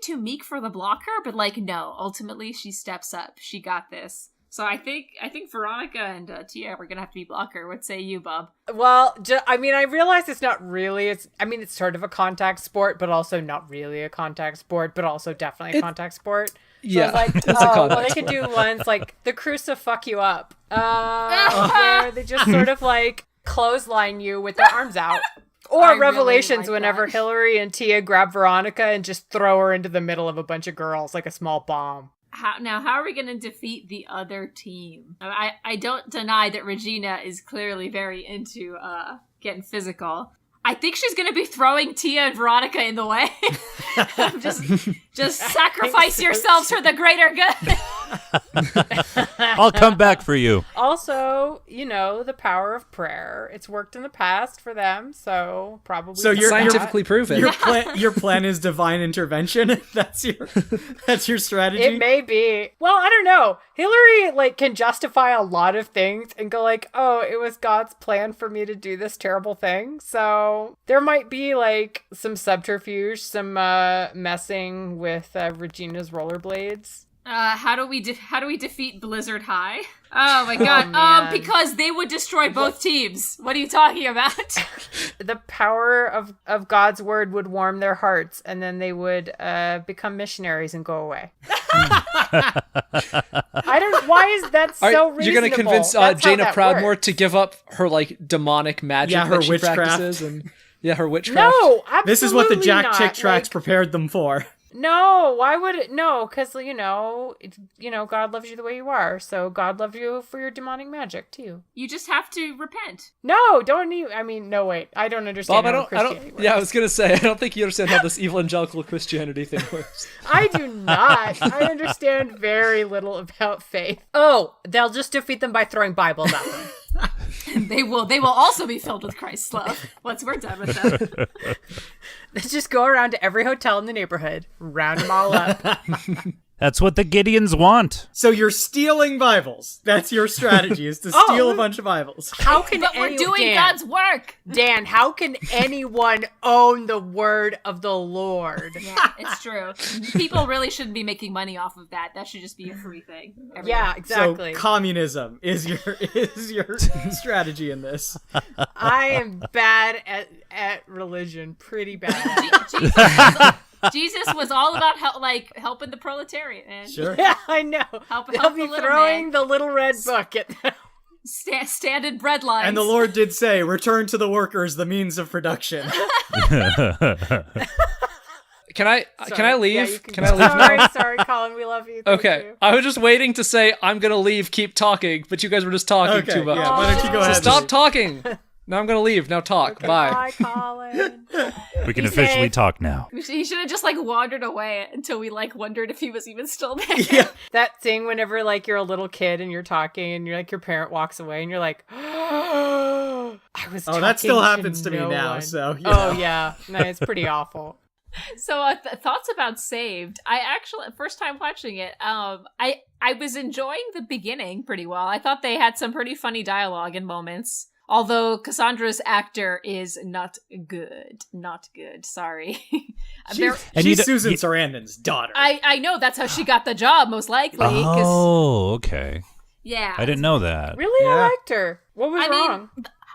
too meek for the blocker? But like, no. Ultimately, she steps up. She got this. So I think Veronica and Tia are gonna have to be blocker. What say you, Bob? Well, I realize it's not really. It's sort of a contact sport, but also not really a contact sport, but also definitely a contact sport. So yeah, like, they could do ones like the Crucifix fuck you up, where they just sort of like clothesline you with their arms out. Or Revelations, really whenever Hillary and Tia grab Veronica and just throw her into the middle of a bunch of girls like a small bomb. How are we going to defeat the other team? I don't deny that Regina is clearly very into getting physical. I think she's going to be throwing Tia and Veronica in the way. just sacrifice yourselves for the greater good. I'll come back for you. Also, the power of prayer. It's worked in the past for them, so probably. So you're scientifically proven. Your plan is divine intervention. That's your strategy. It may be. Well, I don't know. Hillary can justify a lot of things and go like, "Oh, it was God's plan for me to do this terrible thing." So there might be some subterfuge, some messing with Regina's rollerblades. How do we defeat Blizzard High? Oh my god. Because they would destroy both teams. What are you talking about? The power of God's word would warm their hearts, and then they would become missionaries and go away. Why is that so reasonable? You're going to convince Jaina Proudmoore to give up her demonic magic that she witchcraft. practices and her witchcraft. No, absolutely This is what the Jack not. Chick tracks prepared them for. No, why would it? No, because, God loves you the way you are. So God loves you for your demonic magic, too. You just have to repent. No, don't even. No, wait. I don't understand Bob, how Christianity works. yeah, I was going to say, I don't think you understand how this evangelical Christianity thing works. I do not. I understand very little about faith. Oh, they'll just defeat them by throwing Bibles at them. They will also be filled with Christ's love once we're done with them. Let's just go around to every hotel in the neighborhood, round them all up. That's what the Gideons want. So you're stealing Bibles. That's your strategy, is to steal a bunch of Bibles. How can But we're doing God's work. Dan, how can anyone own the word of the Lord? Yeah, it's true. People really shouldn't be making money off of that. That should just be a free thing. Yeah, exactly. So communism is your strategy in this. I am bad at religion, pretty bad. Jesus was all about helping the proletariat, man. Sure. Yeah, I know. They'll be throwing the little red book at them. Stand in bread lines. And the Lord did say, return to the workers the means of production. Can I leave? Yeah, can I leave now? Sorry, Colin, we love you. Thank Okay, you. I was just waiting to say I'm gonna leave, keep talking, but you guys were just talking too much. Yeah, why don't you go So ahead? stop talking. Now I'm gonna leave. Now talk. Okay, Bye. bye, Colin. We can officially talk now. He should have just wandered away until we wondered if he was even still there. Yeah. That thing whenever you're a little kid and you're talking and you're your parent walks away and you're like, I was talking that still to happens to me no now, one. so, you Oh know. yeah. No, it's pretty awful. So thoughts about Saved. I actually, first time watching it, I was enjoying the beginning pretty well. I thought they had some pretty funny dialogue and moments. Although Cassandra's actor is not good. Not good. Sorry. She's Susan Sarandon's daughter. I know that's how she got the job, most likely. Oh, okay. Yeah. I didn't know that. Really? Yeah. I liked her. What was wrong?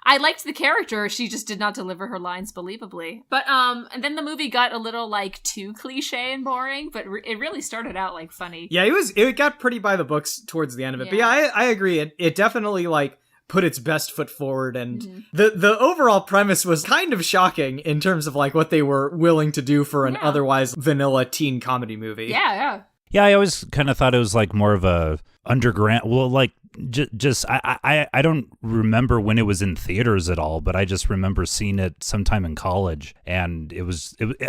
I liked the character. She just did not deliver her lines believably. But and then the movie got a little too cliche and boring, but it really started out funny. Yeah, it got pretty by the books towards the end of it. But yeah, I agree. It definitely put its best foot forward, and the overall premise was kind of shocking in terms of what they were willing to do for an otherwise vanilla teen comedy movie. Yeah. Yeah, I always kind of thought it was more of a underground. Well, just I don't remember when it was in theaters at all, but I just remember seeing it sometime in college, and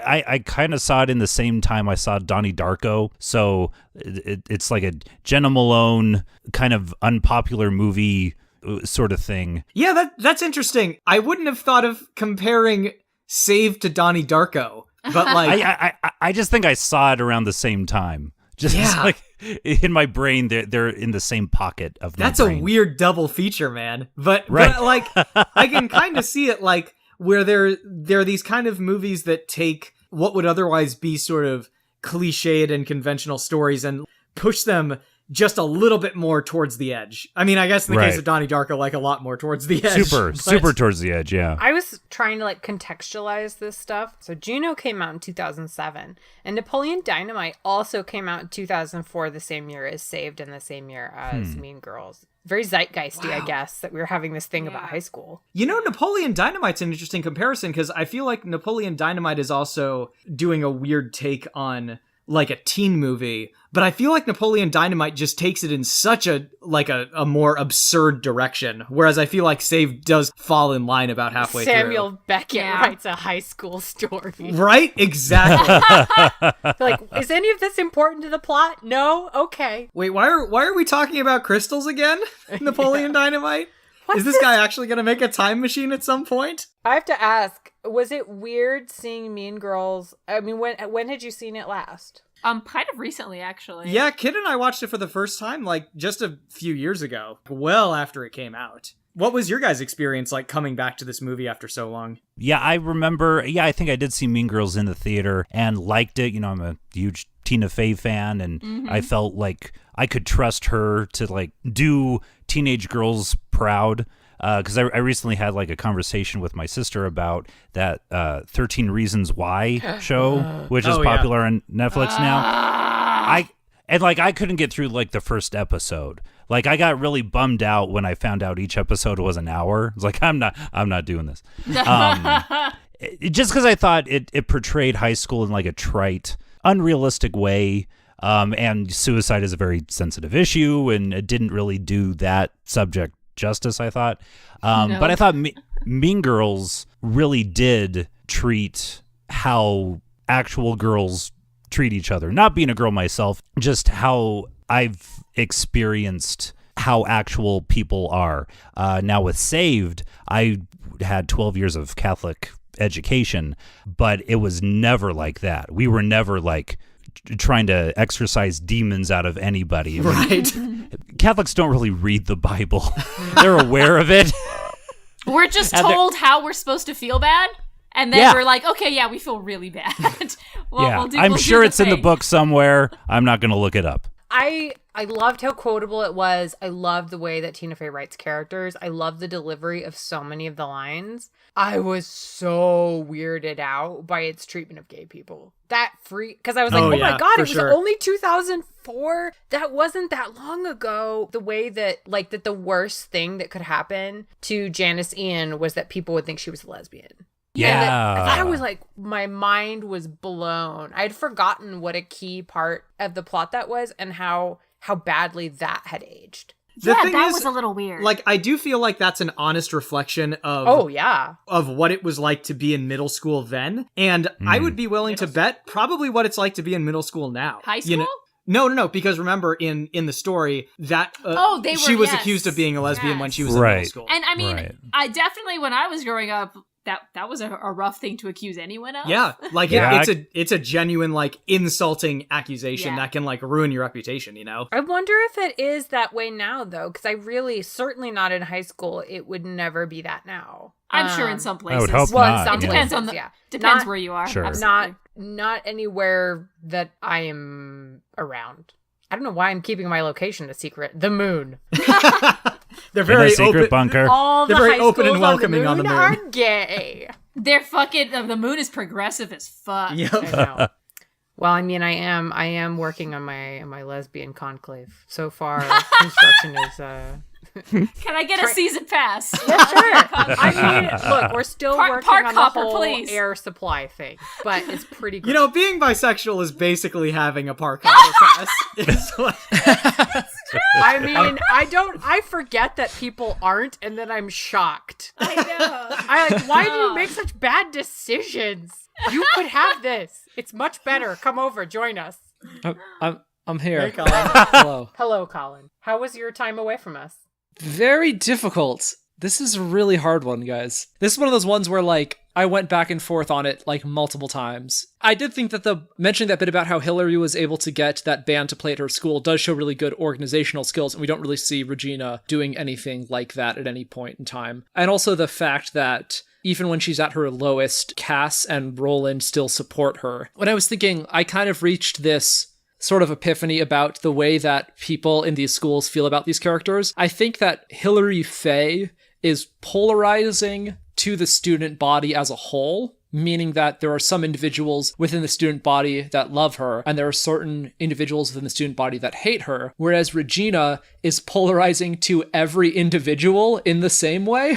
I kind of saw it in the same time I saw Donnie Darko, so it's like a Jenna Malone kind of unpopular movie sort of thing. Yeah, that's interesting. I wouldn't have thought of comparing Save to Donnie Darko, but I just think I saw it around the same time. Just in my brain, they're in the same pocket of my brain. That's a weird double feature, man. But I can kind of see it where there are these kind of movies that take what would otherwise be sort of cliched and conventional stories and push them just a little bit more towards the edge. I mean, I guess in the case of Donnie Darko, a lot more towards the edge. Super towards the edge, yeah. I was trying to contextualize this stuff. So Juno came out in 2007, and Napoleon Dynamite also came out in 2004, the same year as Saved and the same year as Mean Girls. Very zeitgeisty, I guess, that we were having this thing about high school. Napoleon Dynamite's an interesting comparison because I feel like Napoleon Dynamite is also doing a weird take on a teen movie, but I feel like Napoleon Dynamite just takes it in such a more absurd direction, whereas I feel like Save does fall in line about halfway Samuel Beckett writes a high school story. Right? Exactly. Is any of this important to the plot? No? Okay. Wait, why are we talking about crystals again? Napoleon Dynamite? Is this guy actually going to make a time machine at some point? I have to ask, was it weird seeing Mean Girls? I mean, when had you seen it last? Kind of recently, actually. Yeah, Kid and I watched it for the first time, just a few years ago, well after it came out. What was your guys' experience coming back to this movie after so long? Yeah, I remember, I think I did see Mean Girls in the theater and liked it. I'm a huge Tina Fey fan, and I felt like I could trust her to do teenage girls proud. Because I recently had a conversation with my sister about that 13 Reasons Why show, which is popular on Netflix now. I couldn't get through the first episode. I got really bummed out when I found out each episode was an hour. It's I'm not doing this. Just because I thought it portrayed high school in a trite, unrealistic way. And suicide is a very sensitive issue, and it didn't really do that subject justice, I thought. No. But I thought Mean Girls really did treat how actual girls treat each other. Not being a girl myself, just how I've experienced how actual people are. Now with Saved, I had 12 years of Catholic education, but it was never like that. We were never like trying to exorcise demons out of anybody. Right. Catholics don't really read the Bible. They're aware of it. We're just told how we're supposed to feel bad, and then we're like, okay, yeah, we feel really bad. I'm sure it's in the book somewhere. I'm not going to look it up. I loved how quotable it was. I loved the way that Tina Fey writes characters. I love the delivery of so many of the lines. I was so weirded out by its treatment of gay people. Because I was like, oh my God, it was only 2004. That wasn't that long ago. The way that, like, that the worst thing that could happen to Janice Ian was that people would think she was a lesbian. Yeah. I thought it was like, my mind was blown. I'd forgotten what a key part of the plot that was and how badly that had aged. That was a little weird. Like, I do feel like that's an honest reflection of of what it was like to be in middle school then. And I would be willing to bet probably what it's like to be in middle school now. High school? No, because remember in the story that she was accused of being a lesbian when she was in middle school. And I mean, I definitely, when I was growing up, that was a rough thing to accuse anyone of. Yeah, like it's a genuine, like, insulting accusation that can, like, ruin your reputation, you know? I wonder if it is that way now, though, because I really, certainly not in high school, it would never be that now. I'm sure in some places. I would hope not. It depends on depends where you are. Sure. Not anywhere that I am around. I don't know why I'm keeping my location a secret. The moon. They're very secret open. bunker. All They're the very high open and schools welcoming on the moon. Are gay. They're fucking. The moon is progressive as fuck. Yep. I know. Well, I mean, I am working on my lesbian conclave. So far, construction is. Can I get a season pass? Yeah, sure. I mean, look, we're still working on the whole please. air supply thing, but it's pretty good. You know, being bisexual is basically having a park hopper pass. I mean, I forget that people aren't, and then I'm shocked. I know. Why do you make such bad decisions? You could have this. It's much better. Come over, join us. I'm here. Hey, Colin. Hello. Hello, Colin. How was your time away from us? Very difficult. This is a really hard one, guys. This is one of those ones where, like, I went back and forth on it, like, multiple times. I did think that mentioning that bit about how Hillary was able to get that band to play at her school does show really good organizational skills, and we don't really see Regina doing anything like that at any point in time. And also the fact that even when she's at her lowest, Cass and Roland still support her. When I was thinking, I kind of reached this sort of epiphany about the way that people in these schools feel about these characters. I think that Hilary Faye is polarizing to the student body as a whole, meaning that there are some individuals within the student body that love her, and there are certain individuals within the student body that hate her, whereas Regina is polarizing to every individual in the same way,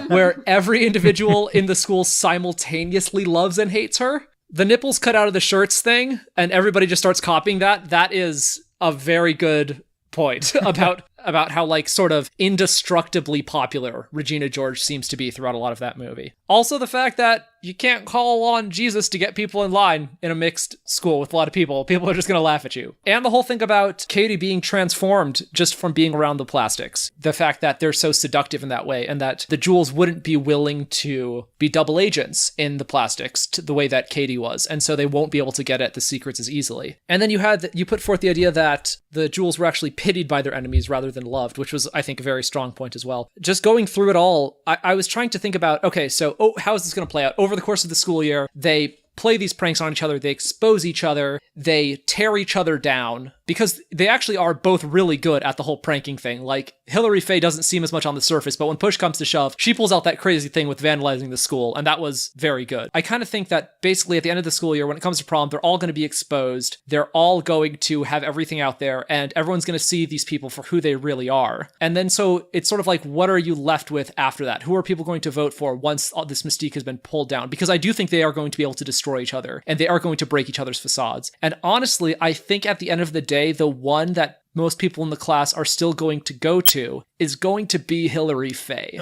where every individual in the school simultaneously loves and hates her. The nipples cut out of the shirts thing, and everybody just starts copying that. That is a very good point about how, like, sort of indestructibly popular Regina George seems to be throughout a lot of that movie. Also the fact that you can't call on Jesus to get people in line in a mixed school with a lot of people. People are just going to laugh at you. And the whole thing about Katie being transformed just from being around the plastics. The fact that they're so seductive in that way, and that the Jewels wouldn't be willing to be double agents in the plastics the way that Katie was. And so they won't be able to get at the secrets as easily. And then you put forth the idea that the Jewels were actually pitied by their enemies rather than loved, which was, I think, a very strong point as well. Just going through it all, I was trying to think about, okay, so how is this going to play out? Over the course of the school year, they play these pranks on each other, they expose each other, they tear each other down, because they actually are both really good at the whole pranking thing. Like, Hilary Faye doesn't seem as much on the surface, but when push comes to shove, she pulls out that crazy thing with vandalizing the school, and that was very good. I kind of think that basically at the end of the school year, when it comes to prom, they're all going to be exposed, they're all going to have everything out there, and everyone's going to see these people for who they really are. And then so it's sort of like, what are you left with after that? Who are people going to vote for once all this mystique has been pulled down? Because I do think they are going to be able to destroy destroy each other, and they are going to break each other's facades. And honestly, I think at the end of the day, the one that most people in the class are still going to go to is going to be Hillary Faye.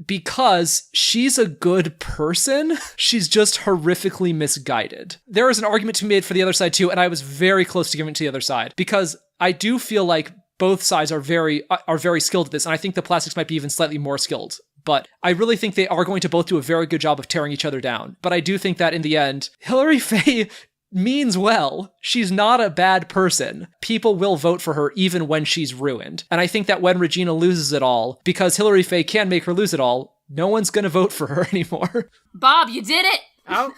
Because she's a good person, she's just horrifically misguided. There is an argument to be made for the other side too, and I was very close to giving it to the other side, because I do feel like both sides are very skilled at this, and I think the plastics might be even slightly more skilled. But I really think they are going to both do a very good job of tearing each other down. But I do think that in the end, Hillary Faye means well. She's not a bad person. People will vote for her even when she's ruined. And I think that when Regina loses it all, because Hillary Faye can make her lose it all, no one's gonna vote for her anymore. Bob, you did it! Oh,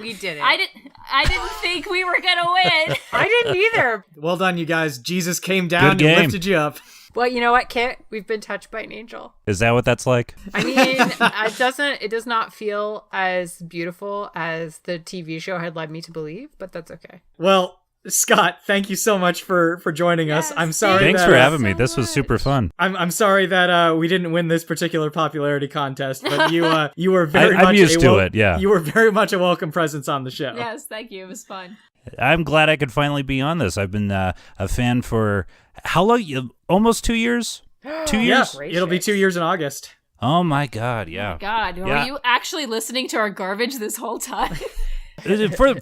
we did it. I didn't think we were gonna win. I didn't either. Well done, you guys. Jesus came down and lifted you up. Well, you know what, Kit? We've been touched by an angel. Is that what that's like? I mean, it does not feel as beautiful as the TV show had led me to believe, but that's okay. Well, Scott, thank you so much for joining us. I'm sorry. Thanks for having me. This was super fun. I'm sorry that we didn't win this particular popularity contest, but you were very much I'm used to it. Yeah, you were very much a welcome presence on the show. Yes, thank you. It was fun. I'm glad I could finally be on this. I've been a fan for how long? Almost 2 years. 2 years. Yeah, it'll be 2 years in August. Oh my God! Yeah. God, were you actually listening to our garbage this whole time?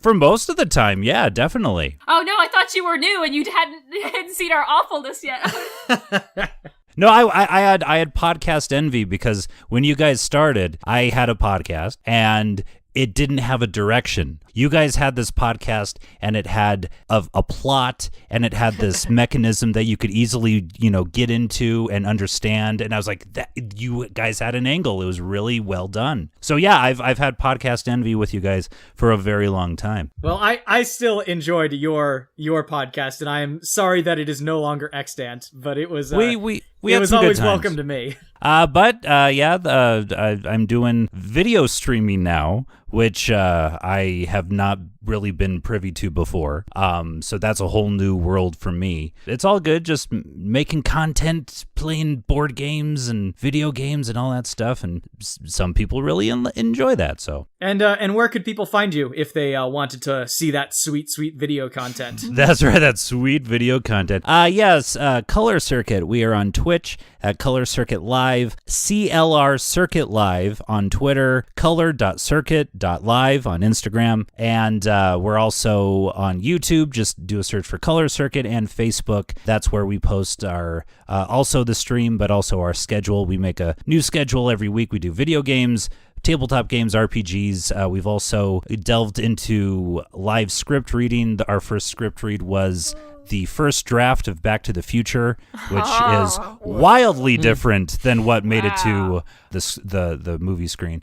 for most of the time, yeah, definitely. Oh no, I thought you were new and you hadn't seen our awfulness yet. No, I had podcast envy because when you guys started, I had a podcast and it didn't have a direction. You guys had this podcast and it had a plot and it had this mechanism that you could easily, get into and understand. And I was like, that you guys had an angle. It was really well done. So yeah, I've had podcast envy with you guys for a very long time. Well, I still enjoyed your podcast, and I am sorry that it is no longer extant, but it was we it was always welcome to me. I'm doing video streaming now, which I have not really been privy to before. So that's a whole new world for me. It's all good, just making content, playing board games and video games and all that stuff, and some people really enjoy that. So and where could people find you if they wanted to see that sweet video content? That's right, that sweet video content. Yes, Color Circuit. We are on Twitch at Color Circuit Live, CLR Circuit Live on Twitter, color.circuit.live on Instagram, and we're also on YouTube. Just do a search for Color Circuit, and Facebook. That's where we post our also the stream, but also our schedule. We make a new schedule every week. We do video games, tabletop games, RPGs. We've also delved into live script reading. Our first script read was the first draft of Back to the Future, which is wildly different than what made it to the movie screen.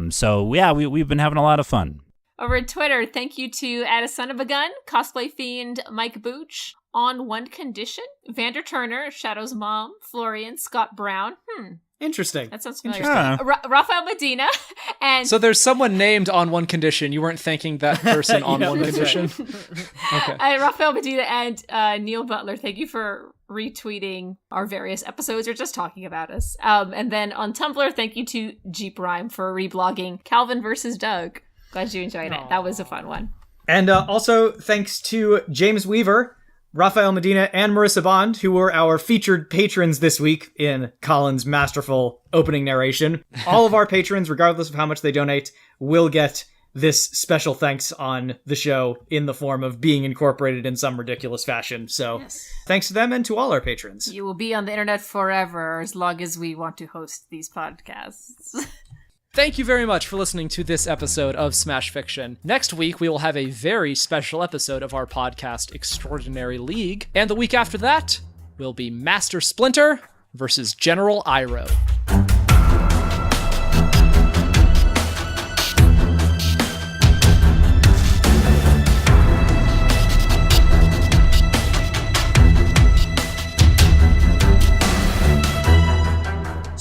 So yeah, we've been having a lot of fun. Over at Twitter, thank you to Add a Son of a Gun, Cosplay Fiend, Mike Booch, On One Condition, Vander Turner, Shadow's Mom, Florian, Scott Brown. Interesting. That sounds familiar. Rafael Medina, and so there's someone named On One Condition. You weren't thanking that person on one condition. Okay. Rafael Medina and Neil Butler. Thank you for retweeting our various episodes or just talking about us. And then on Tumblr, thank you to Jeep Rhyme for reblogging Calvin versus Doug. Glad you enjoyed it. That was a fun one. And also thanks to James Weaver, Rafael Medina, and Marissa Bond, who were our featured patrons this week in Colin's masterful opening narration. All of our patrons, regardless of how much they donate, will get this special thanks on the show in the form of being incorporated in some ridiculous fashion. So Thanks to them and to all our patrons. You will be on the internet forever as long as we want to host these podcasts. Thank you very much for listening to this episode of Smash Fiction. Next week, we will have a very special episode of our podcast, Extraordinary League. And the week after that will be Master Splinter versus General Iroh.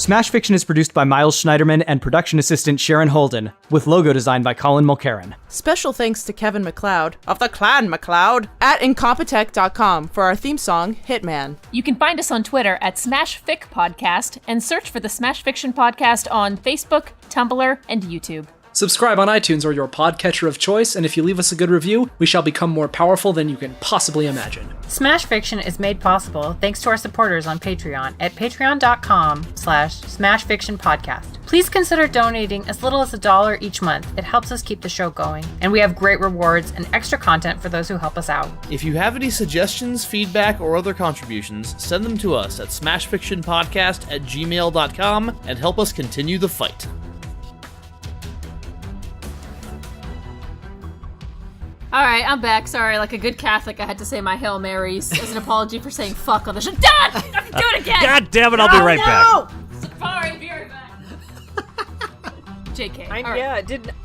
Smash Fiction is produced by Miles Schneiderman and production assistant Sharon Holden, with logo design by Colin Mulcairn. Special thanks to Kevin MacLeod of the Clan MacLeod at Incompetech.com for our theme song, Hitman. You can find us on Twitter at SmashFic Podcast and search for the Smash Fiction Podcast on Facebook, Tumblr, and YouTube. Subscribe on iTunes or your podcatcher of choice, and if you leave us a good review, we shall become more powerful than you can possibly imagine. Smash Fiction is made possible thanks to our supporters on Patreon at patreon.com/smashfictionpodcast. Please consider donating as little as $1 each month. It helps us keep the show going, and we have great rewards and extra content for those who help us out. If you have any suggestions, feedback, or other contributions, send them to us at smashfictionpodcast@gmail.com and help us continue the fight. All right, I'm back. Sorry, like a good Catholic, I had to say my Hail Marys as an apology for saying fuck on the show. Dad! I can do it again! God damn it, I'll be right back. Sorry, be right back. JK. All right. Yeah,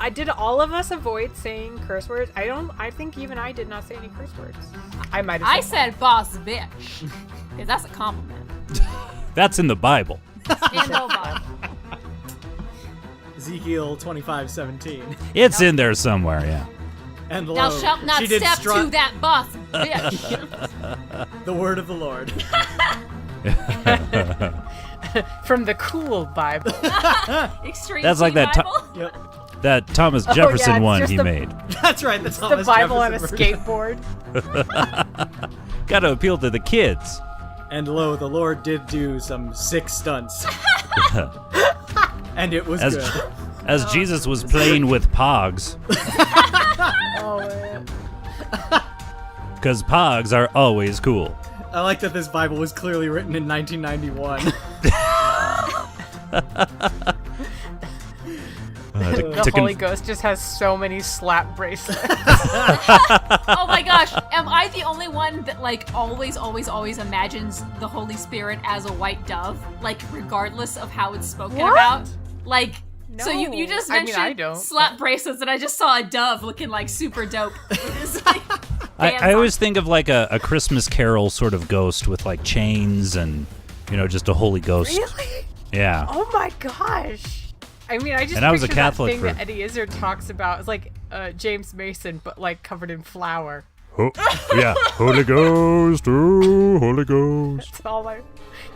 did all of us avoid saying curse words? I think even I did not say any curse words. I might have I said boss bitch. Because that's a compliment. That's in the Bible. In no Bible. Ezekiel 25:17. It's in there somewhere, yeah. And lo, Thou shalt not she did step to that boss bitch. the word of the Lord. from the cool Bible. Extreme That's like that Bible? Yep. That Thomas yeah, Jefferson it's one just he the- made. That's right. That's The Bible on a skateboard. Gotta appeal to the kids. And lo, the Lord did do some sick stunts. And it was As, good. as Jesus was playing with pogs. Oh man. Because pogs are always cool. I like that this Bible was clearly written in 1991. The Holy Ghost just has so many slap bracelets. Oh my gosh, am I the only one that like always imagines the Holy Spirit as a white dove? Like regardless of how it's spoken What? about? Like so No. you just I mean, mentioned I don't. slap bracelets and I just saw a dove looking like super dope. It's like, I always think of like a Christmas Carol sort of ghost with like chains and, just a Holy Ghost. Really? Yeah. Oh my gosh. I mean, I just And I was a picture that Catholic thing for- that Eddie Izzard talks about. It's like James Mason, but like covered in flour. Yeah. Holy Ghost, oh, Holy Ghost. That's all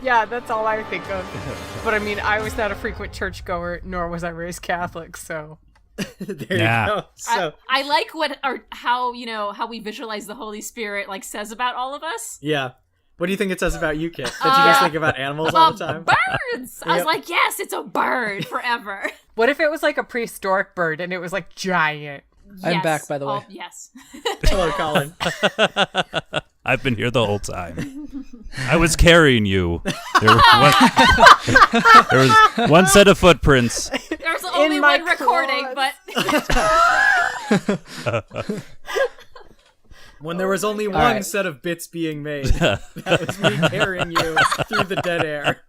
that's all I think of. But I mean, I was not a frequent churchgoer, nor was I raised Catholic, so. There Yeah. you go. So, I like how we visualize the Holy Spirit like says about all of us. yeah. What do you think it says about you, Kit? That you just think about animals all the time? Birds! I was Yep. like, yes, it's a bird forever. What if it was like a prehistoric bird and it was like giant? I'm Yes. back, by the way. Oh, yes. Hello, Colin. I've been here the whole time. I was carrying you. There was one set of footprints. There's only my one recording, claws. but When there was only one right. set of bits being made, that was me carrying you through the dead air.